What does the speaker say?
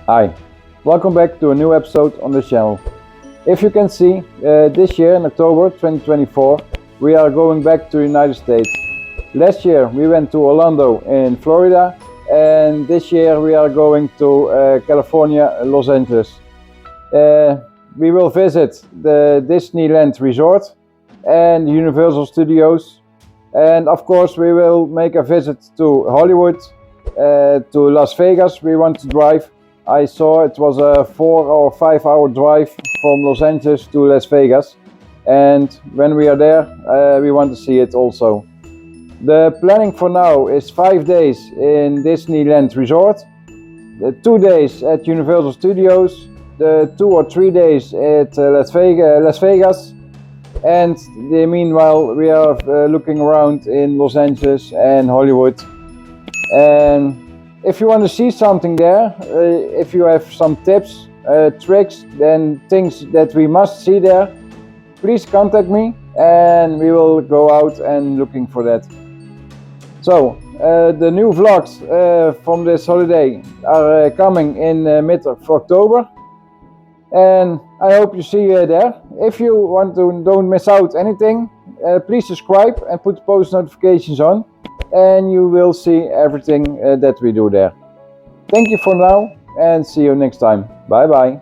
Hi, welcome back to a new episode on this channel. If you can see, this year in October 2024 we are going back to the United States. Last year we went to Orlando in Florida, and this year we are going to California, Los Angeles. We will visit the Disneyland Resort and Universal Studios, and of course we will make a visit to Hollywood, to Las Vegas. We want to drive. I saw it was a 4 or 5 hour drive from Los Angeles to Las Vegas, and when we are there we want to see it also. The planning for now is 5 days in Disneyland Resort, 2 days at Universal Studios, the 2 or 3 days at Las Vegas, and meanwhile we are looking around in Los Angeles and Hollywood. And if you want to see something there, if you have some tips, tricks, and things that we must see there, please contact me and we will go out and looking for that. So the new vlogs from this holiday are coming in mid of October, and I hope you see you there. If you want to don't miss out anything, please subscribe and put post notifications on, and you will see everything that we do there. Thank you for now, and see you next time. Bye bye.